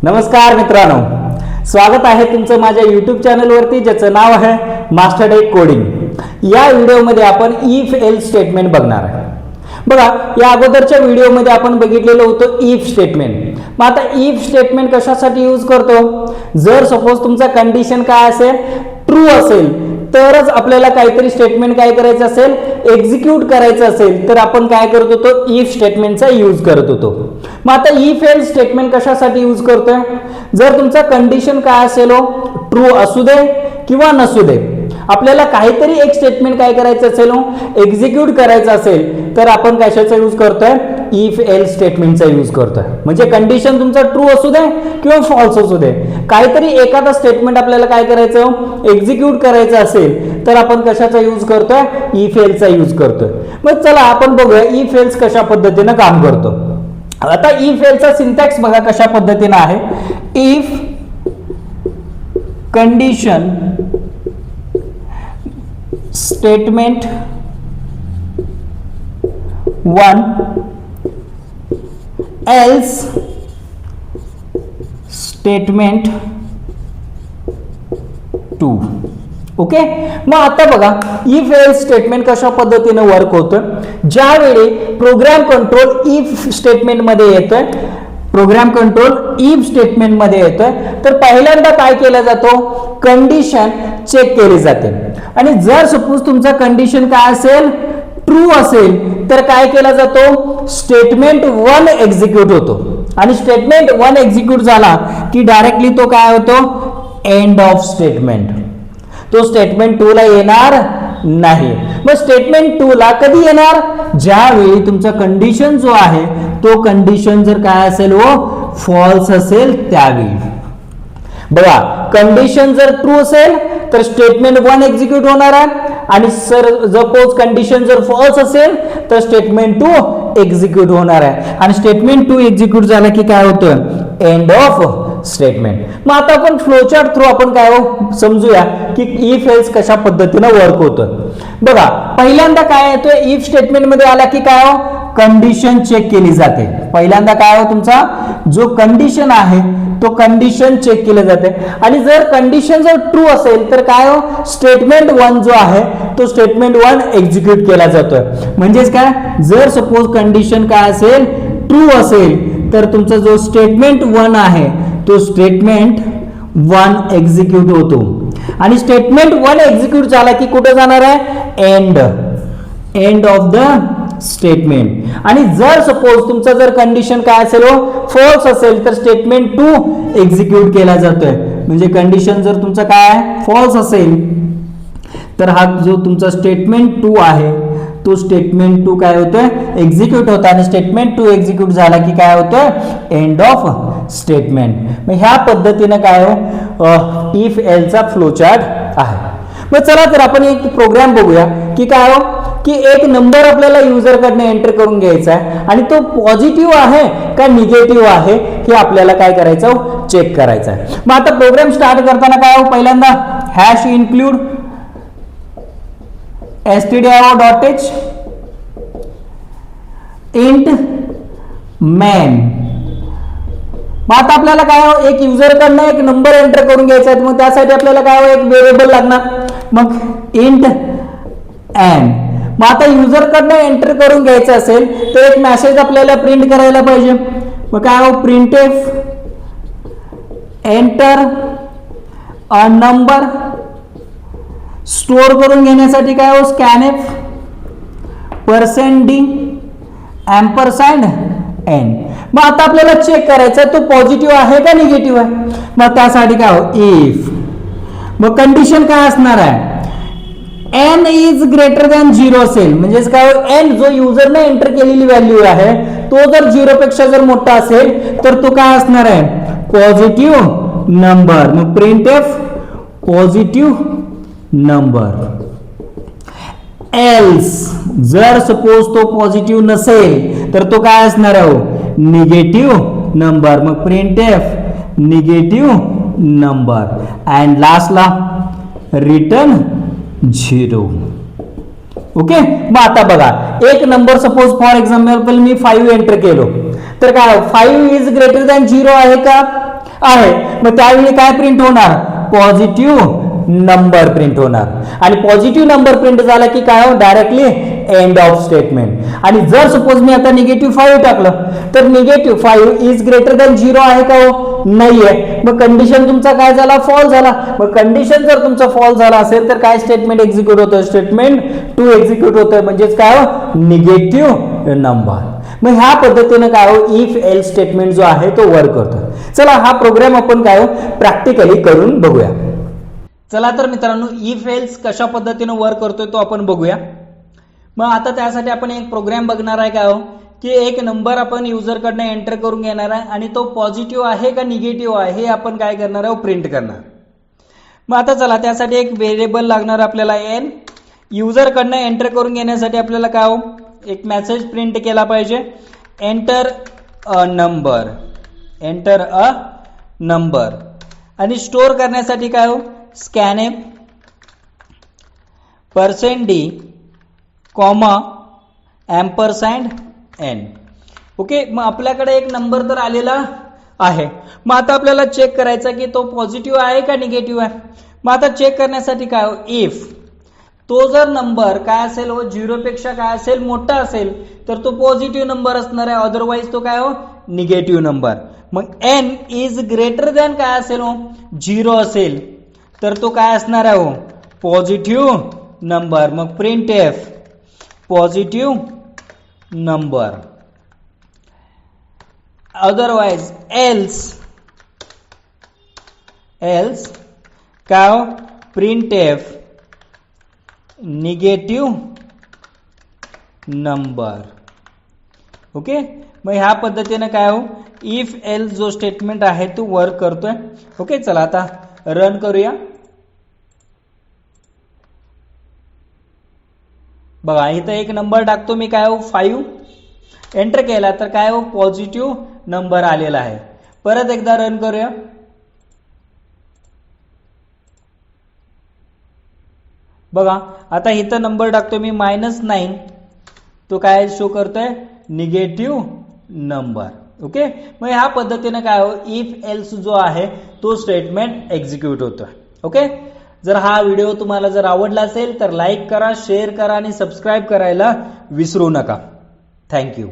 नमस्कार मित्रांनो, स्वागत आहे तुमचं माझ्या YouTube चॅनलवरती ज्याचं नाव आहे मास्टर टेक कोडिंग। या व्हिडिओमध्ये आपण इफ एल्स स्टेटमेंट बघणार आहे। बघा, या अगोदरच्या व्हिडिओमध्ये आपण बघितलेलं होतं इफ स्टेटमेंट। मग आता इफ स्टेटमेंट कशासाठी यूज करतो? जर सपोज तुमचा कंडिशन काय असेल, ट्रू असेल तरच आपल्याला काहीतरी स्टेटमेंट काय करायचं असेल, एक्झिक्यूट करायचं असेल तर आपण काय करत होतो, इफ स्टेटमेंटचा यूज करत होतो। मग आता इफ एल्स स्टेटमेंट कशासाठी यूज करतोय? जर तुमचा कंडिशन काय असेल, ट्रू असू दे किंवा नसू दे, आपल्याला काहीतरी एक स्टेटमेंट काय करायचं असेल, एक्झिक्यूट करायचं असेल तर आपण कशाचा यूज करतोय, इफ एल्स स्टेटमेंटचा यूज करतोय। म्हणजे कंडिशन तुमचा ट्रू असू दे किंवा फॉल्स असू दे, काहीतरी एखादा स्टेटमेंट आपल्याला काय करायचं, एक्झिक्यूट करायचं असेल तर आपण कशाचा यूज करतोय, इफ एल्सचा यूज करतोय। मग चला आपण बघूया इफ एल्स कशा पद्धतीने काम करतो। आता इफ एल्सचा सिंटॅक्स बघा कशा पद्धतीने आहे। If condition statement 1 else statement 2। Okay, मग आता बघा इफ एल्स स्टेटमेंट कशा पद्धतीने वर्क होतं। ज्यावेळी प्रोग्राम कंट्रोल इफ स्टेटमेंट मध्ये येतोय, प्रोग्राम कंट्रोल इफ स्टेटमेंट मध्ये येतोय तर पहिल्यांदा काय केलं जातो, कंडिशन चेक केली जाते। आणि जर सपोज तुमचा कंडिशन काय असेल, ट्रू असेल तर काय केला जातो, स्टेटमेंट 1 एक्झिक्यूट होतो। आणि स्टेटमेंट 1 एक्झिक्यूट झाला की डायरेक्टली तो काय होतो, एंड ऑफ स्टेटमेंट। तो स्टेटमेंट 2 ला येणार नाही। मग स्टेटमेंट 2 ला कधी येणार, ज्यावेळी तुमचा कंडिशन जो आहे तो कंडिशन जर काय असेल, वो फॉल्स असेल त्यावेळी। बघा, कंडिशन जर ट्रू असेल तर स्टेटमेंट 1 एक्झिक्यूट होणार आहे, आणि सपोज कंडिशन जर फॉल्स असेल तर स्टेटमेंट 2 एक्झिक्यूट होणार आहे। आणि स्टेटमेंट 2 एक्झिक्यूट झाला की काय होतं, एंड ऑफ स्टेटमेंट। मग आता आपण फ्लोचार्ट थ्रू आपण काय समजूया की इफ एल्स कशा पद्धतीने वर्क होतं। बघा, पहिल्यांदा काय येतोय, इफ स्टेटमेंट मध्ये आला की काय, कंडिशन चेक केली जाते। पहिल्यांदा काय तुमचा जो कंडिशन आहे तो कंडिशन चेक केले जाते। आणि जर कंडिशन जर ट्रू असेल तर काय, स्टेटमेंट 1 जो आहे तो स्टेटमेंट 1 एक्झिक्यूट केला जातोय। म्हणजेच काय, जर सपोज कंडिशन काय असेल, ट्रू असेल तर तुमचा जो स्टेटमेंट 1 आहे तो स्टेटमेंट 1 एक्झिक्यूट होतो। आणि स्टेटमेंट 1 एक्झिक्यूट झाला की कुठे जाणार आहे, एंड ऑफ द स्टेटमेंट। आणि जर सपोज तुमचा जर कंडिशन काय असेल, फॉल्स असेल तर स्टेटमेंट 2 एक्झिक्यूट केला जातोय। म्हणजे कंडिशन जर तुमचा काय फॉल्स असेल तर हा जो तुमचा स्टेटमेंट 2 आहे तो स्टेटमेंट 2 काय होतोय, एक्झिक्यूट होतं। आणि स्टेटमेंट 2 एक्झिक्यूट झाला की काय होतोय, एंड ऑफ स्टेटमेंट। मग ह्या पद्धतीने काय इफ एल्सचा फ्लोचार्ट आहे। मग चला तर आपण एक प्रोग्राम बघूया की काय की एक नंबर आपल्याला युजर कडनं एंटर करून घ्यायचा आहे आणि तो पॉझिटिव्ह आहे का निगेटिव्ह आहे हे आपल्याला काय करायचं, चेक करायचं आहे। मग आता प्रोग्राम स्टार्ट करताना काय पहिल्यांदा hash include stdio.h int main। मग आता आपल्याला काय एक युजर कडनं एक नंबर एंटर करून घ्यायचा आहे। मग त्यासाठी आपल्याला काय एक व्हेरिएबल लागणार, मग इंट n। मग आता युजर कडनं एंटर करून घ्यायचं असेल तर एक मेसेज आपल्याला प्रिंट करायला पाहिजे। मग काय printf enter a number. Store करून घेण्यासाठी काय स्कॅनएफ %d $n। मग आता आपल्याला चेक करायचं तो पॉझिटिव्ह आहे का निगेटिव्ह आहे। मग त्यासाठी काय इफ, मग कंडिशन काय असणार आहे, n इज ग्रेटर दॅन 0 असेल। म्हणजेच काय, n जो युजरने एंटर केलेली व्हॅल्यू आहे तो जर 0 पेक्षा जर मोठा असेल तर तो काय असणार आहे, पॉझिटिव्ह नंबर। मग प्रिंटफ पॉझिटिव्ह नंबर। एल्स जर सपोज तो पॉझिटिव्ह नसेल तर तो काय असणार आहे, निगेटिव्ह नंबर। मग प्रिंटफ निगेटिव्ह नंबर। अँड लास्टला रिटर्न 0। ओके, मग आता बघा एक number suppose for example me 5 enter केलो तर काय 5 इज ग्रेटर दॅन 0 आहे का, आहे, मग त्यावेळी काय प्रिंट होणार, पॉझिटिव्ह नंबर प्रिंट होणार. आणि पॉझिटिव्ह नंबर प्रिंट झाला की काय हो, डायरेक्टली एंड ऑफ स्टेटमेंट. आणि जर सपोज मी आता -5 टाकलं तर -5 इज ग्रेटर दॅन 0 आहे का हो, नाहीये. मग कंडिशन तुमचा काय झाला, फॉल झाला. मग कंडिशन जर तुमचा फॉल झाला असेल तर काय स्टेटमेंट एक्झिक्यूट होतं, स्टेटमेंट 2 एक्झिक्यूट होतं, म्हणजेच काय हो, निगेटिव्ह नंबर. मग ह्या पद्धतीने काय हो, इफ एल्स स्टेटमेंट जो आहे तो वर्क करतो. चला हा प्रोग्राम आपण काय हो प्रॅक्टिकली करून बघूया. चला तर मित्रांनो, इफ एल्स कशा पद्धतीने वर्क करतोय तो आपण बघूया. मग आता त्यासाठी आपण एक प्रोग्राम बघणार आहे काय हो, की एक नंबर आपण युजरकडनं एंटर करून घेणार आहे आणि तो पॉझिटिव्ह आहे का निगेटिव्ह आहे हे आपण काय करणार आहे, प्रिंट करणार. मग आता चला त्यासाठी एक व्हेरिएबल लागणार आपल्याला एन. युजरकडनं एंटर करून घेण्यासाठी आपल्याला काय हो, एक मेसेज प्रिंट केला पाहिजे, enter a number, enter a number. आणि स्टोअर करण्यासाठी काय हो, scanf %d, comma ampersand n. Okay, मग आपल्याकडे एक नंबर तर आलेला आहे. मग आता आपल्याला चेक करायचा की तो पॉझिटिव्ह आहे का निगेटिव्ह आहे. मग आता चेक करण्यासाठी काय हो, इफ तो जर नंबर काय असेल हो, 0 पेक्षा काय असेल, मोठा असेल तर तो पॉझिटिव्ह नंबर असणार आहे, अदरवाईज तो काय हो, निगेटिव्ह नंबर. मग n इज ग्रेटर दॅन काय असेल हो, 0 असेल तर तो काय असणार आहे हो, पॉझिटिव्ह नंबर. मग print F positive number. Otherwise else काय हो, print F negative number. Okay, मग ह्या पद्धतीने काय हो, इफ एल्स जो स्टेटमेंट आहे तो वर्क करतोय. ओके, चला आता रन करूया. बघा इथं एक नंबर टाकतो मी, काय हो 5 एंटर केला तर काय हो, पॉझिटिव्ह नंबर आलेला आहे. परत एकदा रन करूया. बघा आता इथं नंबर टाकतो मी -9, तो काय शो करतोय, निगेटिव्ह नंबर. ओके, मग ह्या पद्धतीने काय हो, इफ एल्स जो आहे तो स्टेटमेंट एक्झिक्यूट होतोय. ओके, जर हा व्हिडिओ तुम्हाला जर आवडला असेल तर लाईक करा, शेअर करा आणि सबस्क्राईब करायला विसरू नका. थँक्यू.